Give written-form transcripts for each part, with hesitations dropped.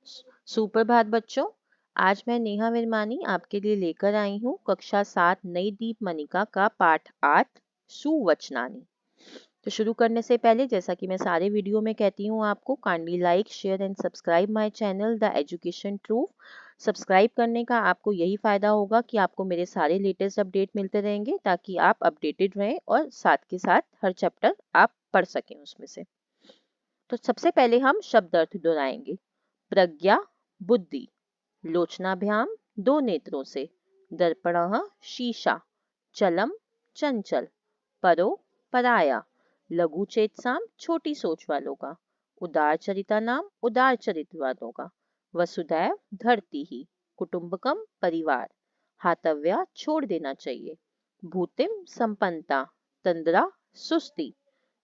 सुप्रभात बच्चों। आज मैं नेहा विरमानी आपके लिए लेकर आई हूँ कक्षा 7 नई दीपमणिका का पाठ 8 सुवचनानी। तो शुरू करने से पहले, जैसा कि मैं सारे वीडियो में कहती हूँ आपको, kindly like share and subscribe my channel the education truth. Subscribe करने का आपको यही फायदा होगा कि आपको मेरे सारे लेटेस्ट अपडेट मिलते रहेंगे, ताकि आप अपडेटेड रहें और साथ के साथ हर चैप्टर आप पढ़ सकें उसमें से। तो सबसे पहले हम शब्द अर्थ दोहराएंगे। प्रज्ञा बुद्धि, लोचनाभ्याम दो नेत्रों से, दर्पणः शीशा, चलम चंचल, परो पराया, लघु चेतसाम छोटी सोच वालों का, उदार चरिता नाम उदार चरित्र वालों का, वसुधैव धरती ही, कुटुंबकम परिवार, हातव्या छोड़ देना चाहिए, भूतिम संपन्नता, तंद्रा सुस्ती,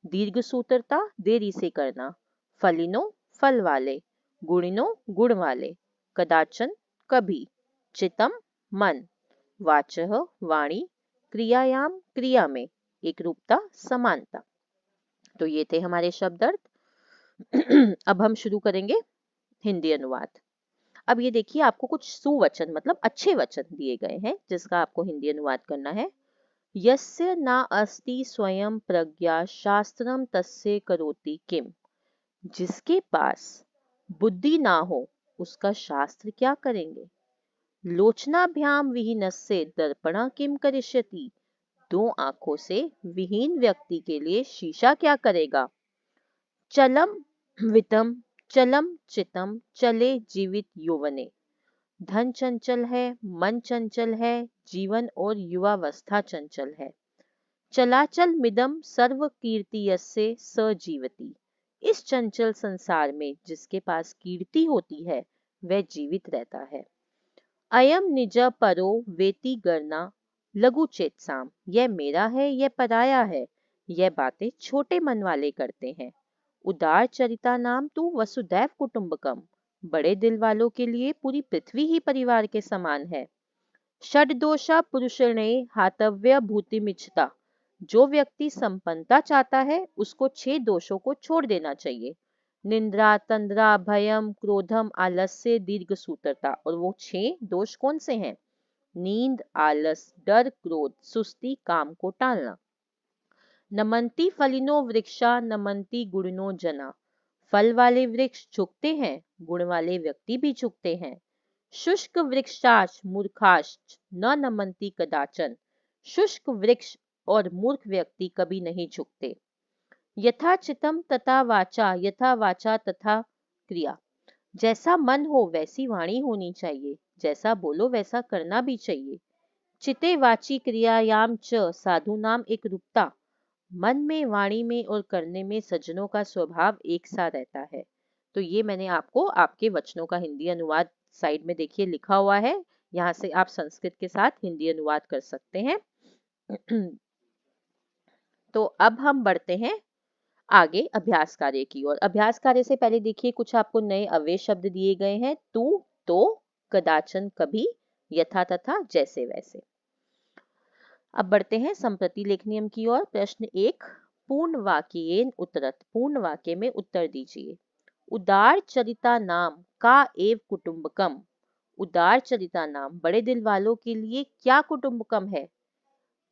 दीर्घ सूत्रता देरी से करना, फलिनो फल वाले, गुणिनो गुण वाले, कदाचन कभी, चितम मन, वाचः वाणी, क्रियायाम क्रिया में, एक रूपता समानता। तो ये थे हमारे शब्द अर्थ। अब हम शुरू करेंगे हिंदी अनुवाद। अब ये देखिए, आपको कुछ सुवचन मतलब अच्छे वचन दिए गए हैं, जिसका आपको हिंदी अनुवाद करना है। यस्य न अस्ति स्वयं प्रज्ञा शास्त्रम तस्य करोति किम। जिसके पास बुद्धि ना हो उसका शास्त्र क्या करेंगे। लोचनाभ्याम विहीनस्य दर्पणा किम करिष्यति। दो आंखों से विहीन व्यक्ति के लिए शीशा क्या करेगा। चलम वितम चलम चितम चले जीवित यौवने। धन चंचल है, मन चंचल है, जीवन और युवावस्था चंचल है। चलाचल मिदम सर्व कीर्तियस्य स जीवति। इस चंचल संसार में जिसके पास कीर्ति होती है वह जीवित रहता है। अयम निज परो वेति गणना लघु चेतसाम। यह मेरा है, यह पराया है, यह बातें छोटे मन वाले करते हैं। उदार चरिता नाम तू वसुधैव कुटुंबकम। बड़े दिल वालों के लिए पूरी पृथ्वी ही परिवार के समान है। षड्दोषा पुरुषणे हातव्य भूतिमिच्छता। जो व्यक्ति संपन्नता चाहता है उसको 6 दोषों को छोड़ देना चाहिए। निंद्रा तंद्रा भयम क्रोधम आलस्य दीर्घ सूत्रता। और वो 6 दोष कौन से हैं। नींद, आलस, डर, क्रोध, सुस्ती, काम को टालना। नमंती फलिनो वृक्षा नमंती गुणिनो जना। फल वाले वृक्ष झुकते हैं, गुण वाले व्यक्ति भी झुकते हैं। शुष्क वृक्षाश मूर्खाश न नमंती कदाचन। शुष्क वृक्ष और मूर्ख व्यक्ति कभी नहीं झुकते। यथा चितम तथा वाचा, यथा वाचा तथा क्रिया। जैसा मन हो वैसी वाणी होनी चाहिए, जैसा बोलो वैसा करना भी चाहिए। चिते वाची क्रियायाम च साधु नाम एक रूपता। मन में, वाणी में और करने में सज्जनों का स्वभाव एक सा रहता है। तो ये मैंने आपको आपके वचनों का हिंदी अनुवाद साइड में देखिए लिखा हुआ है। यहाँ से आप संस्कृत के साथ हिंदी अनुवाद कर सकते हैं। तो अब हम बढ़ते हैं आगे अभ्यास कार्य की ओर। अभ्यास कार्य से पहले देखिए, कुछ आपको नए अव्यय शब्द दिए गए हैं। तू, तो, कदाचन, कभी, यथा तथा, जैसे वैसे। अब बढ़ते हैं संप्रति लेख नियम की ओर। प्रश्न 1, पूर्ण वाक्येन उत्तरत। पूर्ण वाक्य में उत्तर दीजिए। उदार चरिता नाम का एव कुटुंबकम। उदार चरिता नाम बड़े दिल वालों के लिए क्या कुटुंबकम है,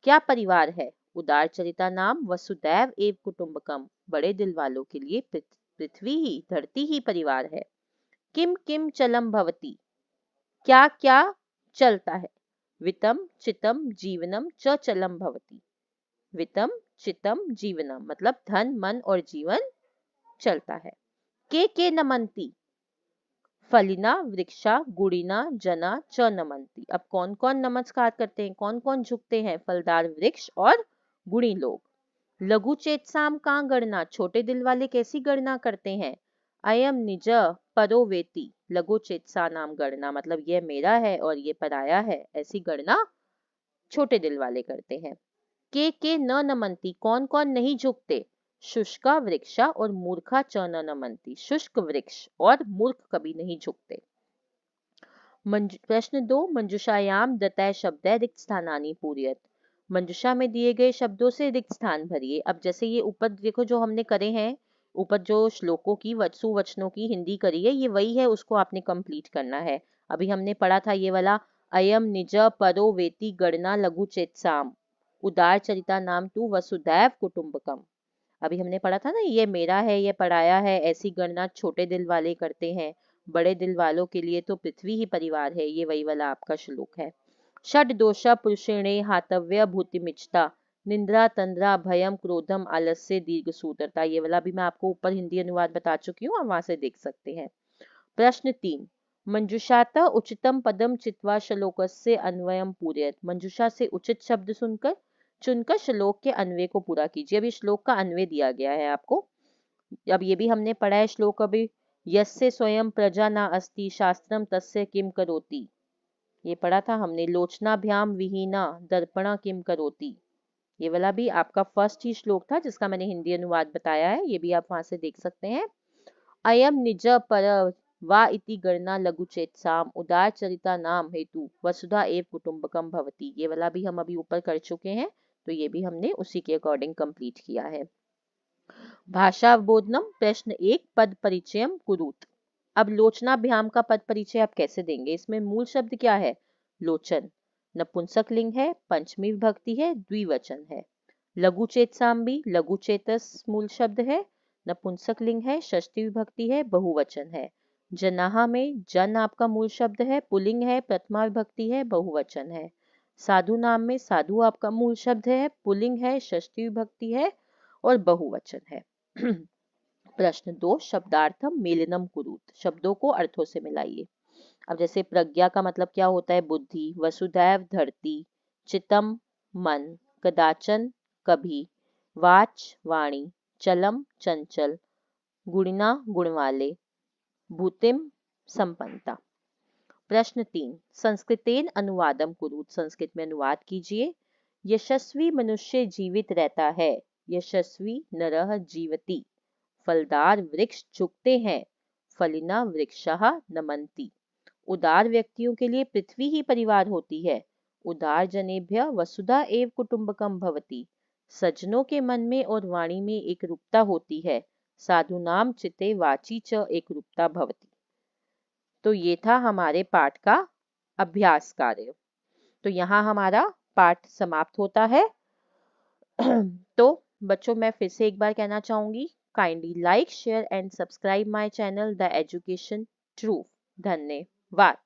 क्या परिवार है। उदार चरिता नाम वसुदैव एव कुटुंबकम। बड़े दिल वालों के लिए पृथ्वी ही, धरती ही परिवार है। किम किम चलम भवति। क्या क्या चलता है। वितम चितम जीवनम च चलम भवति। वितम चितम जीवनम मतलब धन, मन और जीवन चलता है। के नमंती। फलिना वृक्षा गुड़िना जना च नमंती। अब कौन कौन नमस्कार करते हैं, कौन कौन झुकते हैं। फलदार वृक्ष और गुणी लोग। लघु चेतसाम का गणना। छोटे दिल वाले कैसी गणना करते हैं। अयम निज परो वेति। लघु चेतसा नाम गणना मतलब यह मेरा है और ये पराया है, ऐसी गणना छोटे दिल वाले करते हैं। के न नमंती। कौन कौन नहीं झुकते। शुष्का वृक्षा और मूर्खा च न नमंती। शुष्क वृक्ष और मूर्ख कभी नहीं झुकते। प्रश्न 2, मंजुषायाम दतय शब्द रिक्त स्थानानि पूरयत। मंजुषा में दिए गए शब्दों से रिक्त स्थान भरिए। अब जैसे ये ऊपर देखो जो हमने करे हैं, ऊपर जो श्लोकों की सुवचनों की हिंदी करी है ये वही है, उसको आपने कंप्लीट करना है। अभी हमने पढ़ा था ये वाला, अयम निज परो वेति गणना लघु चेतसाम उदार चरिता नाम तू वसुदैव कुटुंबकम। अभी हमने पढ़ा था ना, ये मेरा है, ये पढ़ाया है, ऐसी गणना छोटे दिल वाले करते हैं, बड़े दिल वालों के लिए तो पृथ्वी ही परिवार है, ये वही वाला आपका श्लोक है। षड दोषा पुरुषेणे हातव्य भूतिमिच्छता निंद्रा तंद्रा भयम क्रोधम आलस्य दीर्घ सूत्रता, ये वाला भी मैं आपको ऊपर हिंदी अनुवाद बता चुकी हूँ, आप वहां से देख सकते हैं। प्रश्न 3, मंजुषात उचितम पदम चित्वा श्लोकस्य अन्वयम पूरयत, मंजुषा से उचित शब्द चुनकर श्लोक के अन्वय को पूरा कीजिए। अभी श्लोक का अन्वय दिया गया है आपको, अब ये भी हमने पढ़ा है श्लोक अभी, यस्य स्वयं प्रजा न अस्ति शास्त्रम तस्य किम करोति, ये पढ़ा था हमने। लोचनाभ्याम विहीना दर्पणा किम करोति, ये वाला भी आपका फर्स्ट ही श्लोक था जिसका मैंने हिंदी अनुवाद बताया है, ये भी आप वहां से देख सकते हैं। अयम निज पर वा इति गणना लघु चेतसाम उदार चरिता नाम हेतु वसुधा एव कुटुंबकम भवति, ये वाला भी हम अभी ऊपर कर चुके हैं, तो ये भी हमने उसी के अकॉर्डिंग कंप्लीट किया है। भाषावबोधनम प्रश्न 1, पद परिचयम कुरुत। अब लोचनाभ्याम का पद परिचय आप कैसे देंगे, इसमें मूल शब्द क्या है, लोचन, नपुंसक लिंग है, पंचमी विभक्ति है, द्विवचन है। लघु चेतसाम भी लघु चेतस मूल शब्द है, नपुंसक लिंग है, षष्ठी विभक्ति है, बहुवचन है। जनाहा में जन आपका मूल शब्द है, पुल्लिंग है, प्रथमा विभक्ति है, बहुवचन है। साधु नाम में साधु आपका मूल शब्द है, पुल्लिंग है, षष्ठी विभक्ति है और बहुवचन है। प्रश्न 2, शब्दार्थम मेलनम कुरुत, शब्दों को अर्थों से मिलाइए। अब जैसे प्रज्ञा का मतलब क्या होता है, बुद्धि, वसुदैव धरती, चितम मन, कदाचन कभी, वाच वाणी, चलम चंचल, गुणिना गुण वाले, भूतिम संपन्नता। प्रश्न 3, संस्कृतेन अनुवादम कुरुत, संस्कृत में अनुवाद कीजिए। यशस्वी मनुष्य जीवित रहता है, यशस्वी नरः जीवति, फलदार वृक्ष झुकते हैं, फलिना वृक्षः नमन्ति, उदार व्यक्तियों के लिए पृथ्वी ही परिवार होती है, उदार जनेभ्य वसुधा एव कुटुंबकम भवति, सज्जनों के मन में और वाणी में एक रूपता होती है, साधुनाम चिते वाची च एक रूपता भवति। तो ये था हमारे पाठ का अभ्यास कार्य, तो यहाँ हमारा पाठ समाप्त होता है। तो बच्चों मैं फिर से एक बार कहना चाहूंगी, kindly like share and subscribe my channel the education truth. धन्यवाद।